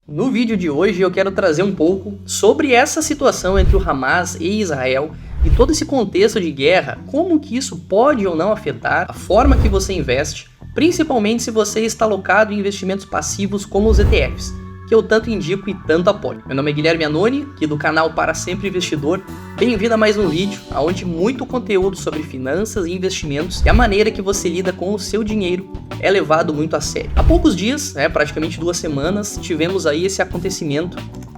No vídeo de hoje eu quero trazer um pouco sobre essa situação entre o Hamas e Israel e todo esse contexto de guerra, como que isso pode ou não afetar a forma que você investe, principalmente se você está alocado em investimentos passivos como os ETFs, que eu tanto indico e tanto apoio. Meu nome é Guilherme Anoni, aqui do canal Para Sempre Investidor. Bem-vindo a mais um vídeo, onde muito conteúdo sobre finanças e investimentos e a maneira que você lida com o seu dinheiro é levado muito a sério. Há poucos dias, praticamente 2 semanas, tivemos aí esse acontecimento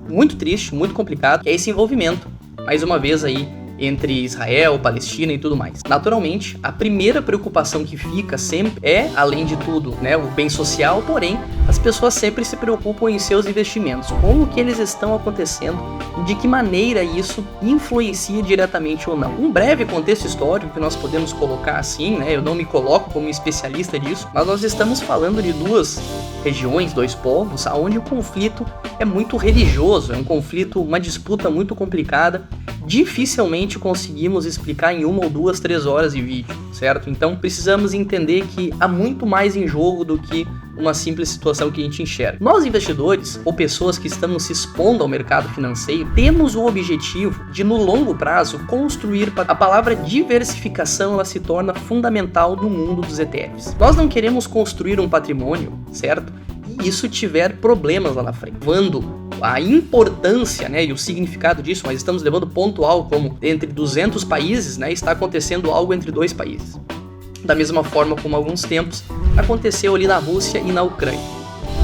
muito triste, muito complicado, que é esse envolvimento, mais uma vez aí, entre Israel, Palestina e tudo mais. Naturalmente, a primeira preocupação que fica sempre é, além de tudo, o bem social, porém, as pessoas sempre se preocupam em seus investimentos, como que eles estão acontecendo e de que maneira isso influencia diretamente ou não. Um breve contexto histórico que nós podemos colocar assim, eu não me coloco como especialista disso, mas nós estamos falando de 2 regiões, 2 povos, onde o conflito é muito religioso, é um conflito, uma disputa muito complicada. Dificilmente conseguimos explicar em 1 ou 2, 3 horas de vídeo, certo? Então precisamos entender que há muito mais em jogo do que uma simples situação que a gente enxerga. Nós investidores, ou pessoas que estamos se expondo ao mercado financeiro, temos o objetivo de no longo prazo construir. A palavra diversificação ela se torna fundamental no mundo dos ETFs. Nós não queremos construir um patrimônio, certo? E isso tiver problemas lá na frente. Quando a importância e o significado disso, nós estamos levando pontual como entre 200 países, está acontecendo algo entre 2 países. Da mesma forma como há alguns tempos aconteceu ali na Rússia e na Ucrânia.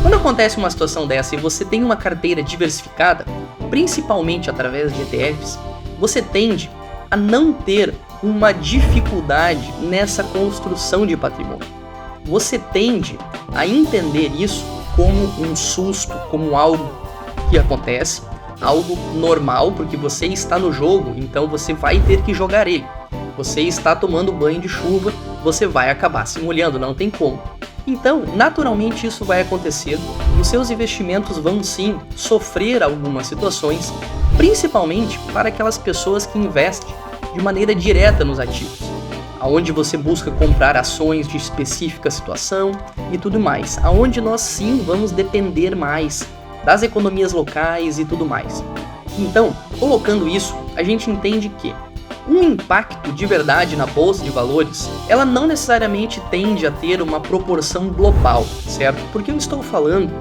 Quando acontece uma situação dessa e você tem uma carteira diversificada, principalmente através de ETFs, você tende a não ter uma dificuldade nessa construção de patrimônio. Você tende a entender isso como um susto, como algo que acontece, algo normal, porque você está no jogo, então você vai ter que jogar ele. Você está tomando banho de chuva, você vai acabar se molhando, não tem como. Então, naturalmente isso vai acontecer, os seus investimentos vão sim sofrer algumas situações, principalmente para aquelas pessoas que investem de maneira direta nos ativos, aonde você busca comprar ações de específica situação e tudo mais, aonde nós sim vamos depender mais das economias locais e tudo mais. Então, colocando isso, a gente entende que um impacto de verdade na bolsa de valores, ela não necessariamente tende a ter uma proporção global, certo? Porque eu estou falando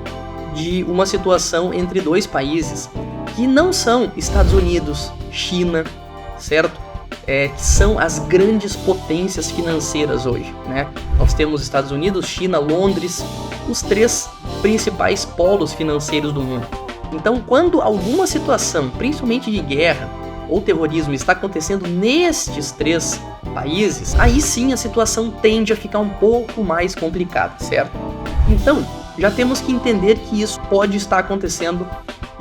de uma situação entre 2 países que não são Estados Unidos, China, certo? Que são as grandes potências financeiras hoje, Nós temos Estados Unidos, China, Londres, os 3 principais polos financeiros do mundo. Então, quando alguma situação, principalmente de guerra ou terrorismo, está acontecendo nestes 3 países, aí sim a situação tende a ficar um pouco mais complicada, certo? Então, já temos que entender que isso pode estar acontecendo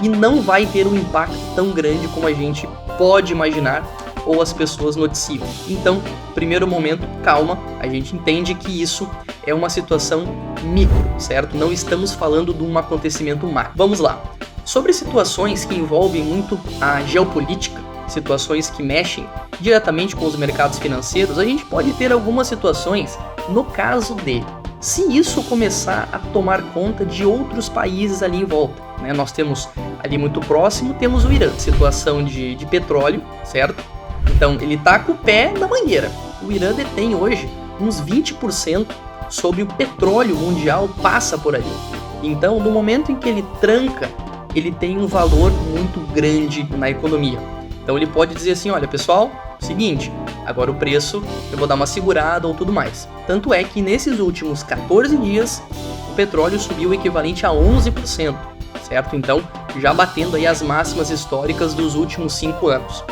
e não vai ter um impacto tão grande como a gente pode imaginar ou as pessoas noticiam. Então, primeiro momento, calma, a gente entende que isso é uma situação micro, certo? Não estamos falando de um acontecimento macro. Vamos lá. Sobre situações que envolvem muito a geopolítica, situações que mexem diretamente com os mercados financeiros, a gente pode ter algumas situações no caso dele. Se isso começar a tomar conta de outros países ali em volta, Nós temos ali muito próximo, temos o Irã, situação de petróleo, certo? Então ele está com o pé na mangueira. O Irã detém hoje uns 20% sobre o petróleo mundial, passa por ali. Então no momento em que ele tranca, ele tem um valor muito grande na economia. Então ele pode dizer assim, olha pessoal, seguinte, agora o preço eu vou dar uma segurada ou tudo mais. Tanto é que nesses últimos 14 dias o petróleo subiu o equivalente a 11%, certo? Então já batendo aí as máximas históricas dos últimos 5 anos.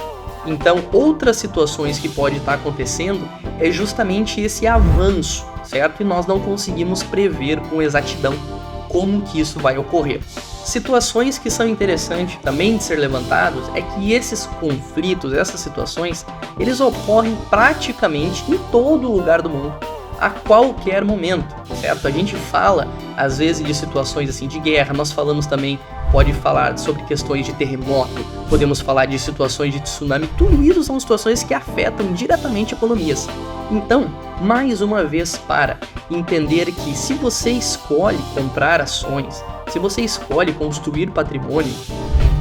Então outras situações que pode estar acontecendo é justamente esse avanço, certo? E nós não conseguimos prever com exatidão como que isso vai ocorrer. Situações que são interessantes também de ser levantados é que esses conflitos, essas situações, eles ocorrem praticamente em todo lugar do mundo, a qualquer momento, certo? A gente fala, às vezes, de situações assim de guerra, nós falamos também, pode falar sobre questões de terremoto, podemos falar de situações de tsunami, tudo isso são situações que afetam diretamente economias. Então, mais uma vez, para entender que se você escolhe comprar ações, se você escolhe construir patrimônio,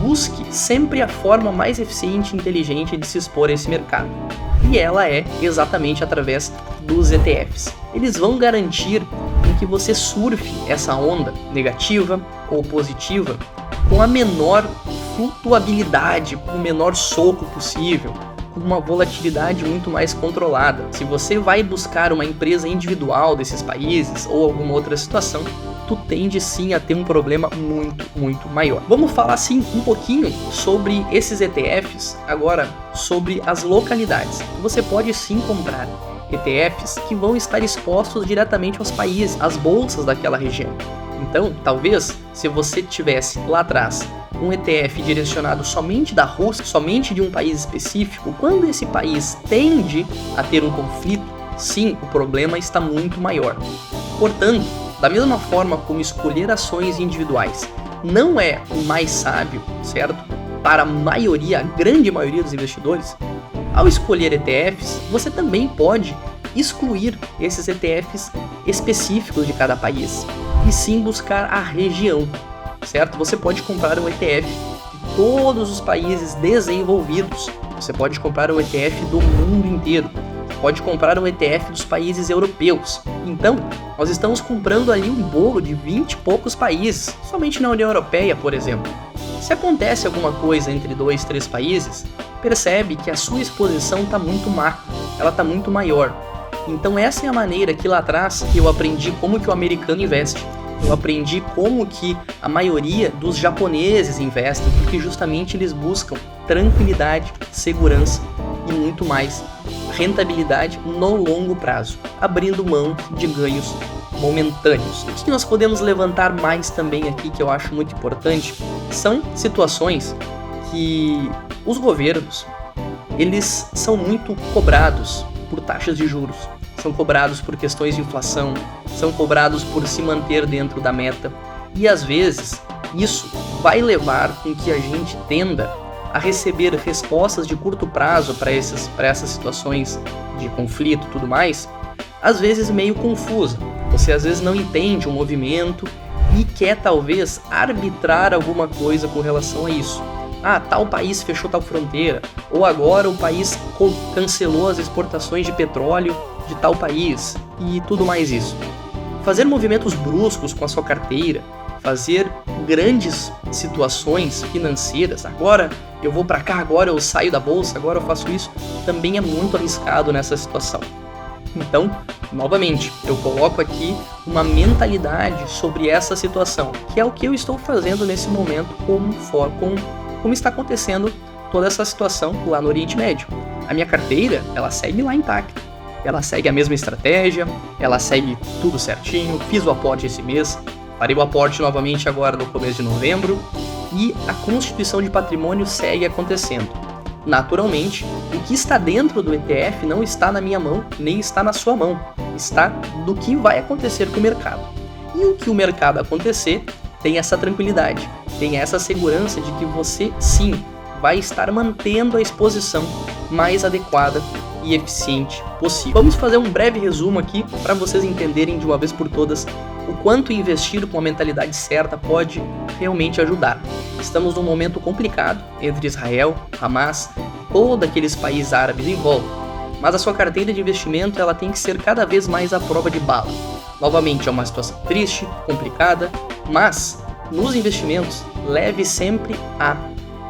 busque sempre a forma mais eficiente e inteligente de se expor a esse mercado. E ela é exatamente através dos ETFs. Eles vão garantir que você surfe essa onda negativa ou positiva com a menor flutuabilidade, com o menor soco possível, com uma volatilidade muito mais controlada. Se você vai buscar uma empresa individual desses países ou alguma outra situação, tu tende sim a ter um problema muito maior. Vamos falar sim um pouquinho sobre esses ETFs, agora sobre as localidades. Você pode sim comprar ETFs que vão estar expostos diretamente aos países, às bolsas daquela região. Então, talvez, se você tivesse lá atrás um ETF direcionado somente da Rússia, somente de um país específico, quando esse país tende a ter um conflito, sim, o problema está muito maior. Portanto, da mesma forma como escolher ações individuais não é o mais sábio, certo? Para a maioria, a grande maioria dos investidores, ao escolher ETFs, você também pode excluir esses ETFs específicos de cada país e sim buscar a região, certo? Você pode comprar um ETF de todos os países desenvolvidos, você pode comprar um ETF do mundo inteiro, pode comprar um ETF dos países europeus. Então, nós estamos comprando ali um bolo de 20 e poucos países, somente na União Europeia, por exemplo. Se acontece alguma coisa entre 2, 3 países, percebe que a sua exposição está muito macro, ela está muito maior. Então essa é a maneira que lá atrás eu aprendi como que o americano investe. Eu aprendi como que a maioria dos japoneses investem, porque justamente eles buscam tranquilidade, segurança e muito mais rentabilidade no longo prazo, abrindo mão de ganhos momentâneos. O que nós podemos levantar mais também aqui, que eu acho muito importante, são situações que os governos, eles são muito cobrados por taxas de juros, são cobrados por questões de inflação, são cobrados por se manter dentro da meta, e às vezes isso vai levar com que a gente tenda a receber respostas de curto prazo para essas situações de conflito e tudo mais, às vezes meio confusa. Você às vezes não entende o movimento e quer talvez arbitrar alguma coisa com relação a isso. Ah, tal país fechou tal fronteira, ou agora o país cancelou as exportações de petróleo de tal país e tudo mais isso. Fazer movimentos bruscos com a sua carteira, fazer grandes situações financeiras, agora eu vou para cá, agora eu saio da bolsa, agora eu faço isso, também é muito arriscado nessa situação. Então, novamente, eu coloco aqui uma mentalidade sobre essa situação, que é o que eu estou fazendo nesse momento como está acontecendo toda essa situação lá no Oriente Médio. A minha carteira, ela segue lá intacta, ela segue a mesma estratégia, ela segue tudo certinho, fiz o aporte esse mês, farei o aporte novamente agora no começo de novembro e a constituição de patrimônio segue acontecendo. Naturalmente, o que está dentro do ETF não está na minha mão, nem está na sua mão, está do que vai acontecer com o mercado. E o que o mercado acontecer, tem essa tranquilidade, tem essa segurança de que você sim vai estar mantendo a exposição mais adequada e eficiente possível. Vamos fazer um breve resumo aqui para vocês entenderem de uma vez por todas o quanto investir com a mentalidade certa pode realmente ajudar. Estamos num momento complicado entre Israel, Hamas, todos aqueles países árabes em volta, mas a sua carteira de investimento ela tem que ser cada vez mais à prova de bala. Novamente, é uma situação triste, complicada, mas nos investimentos leve sempre a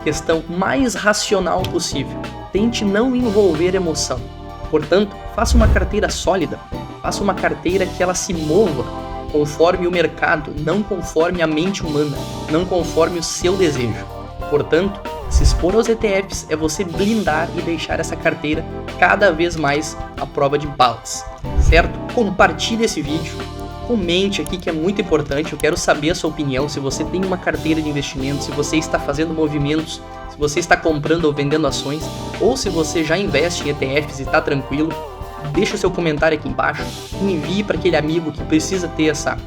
questão mais racional possível. Tente não envolver emoção. Portanto, faça uma carteira sólida, faça uma carteira que ela se mova conforme o mercado, não conforme a mente humana, não conforme o seu desejo. Portanto, se expor aos ETFs é você blindar e deixar essa carteira cada vez mais à prova de balas, certo? Compartilhe esse vídeo, comente aqui que é muito importante, eu quero saber a sua opinião, se você tem uma carteira de investimento, se você está fazendo movimentos, se você está comprando ou vendendo ações, ou se você já investe em ETFs e está tranquilo. Deixa o seu comentário aqui embaixo, envie para aquele amigo que precisa ter essa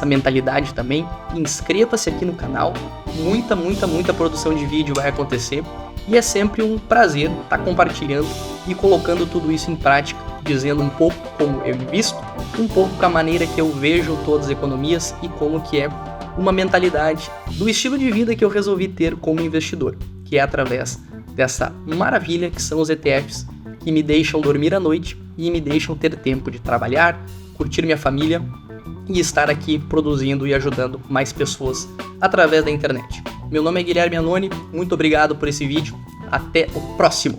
mentalidade também, inscreva-se aqui no canal, muita produção de vídeo vai acontecer e é sempre um prazer estar compartilhando e colocando tudo isso em prática, dizendo um pouco como eu invisto, um pouco com a maneira que eu vejo todas as economias e como que é uma mentalidade do estilo de vida que eu resolvi ter como investidor, que é através dessa maravilha que são os ETFs, que me deixam dormir à noite e me deixam ter tempo de trabalhar, curtir minha família e estar aqui produzindo e ajudando mais pessoas através da internet. Meu nome é Guilherme Anoni, muito obrigado por esse vídeo, até o próximo!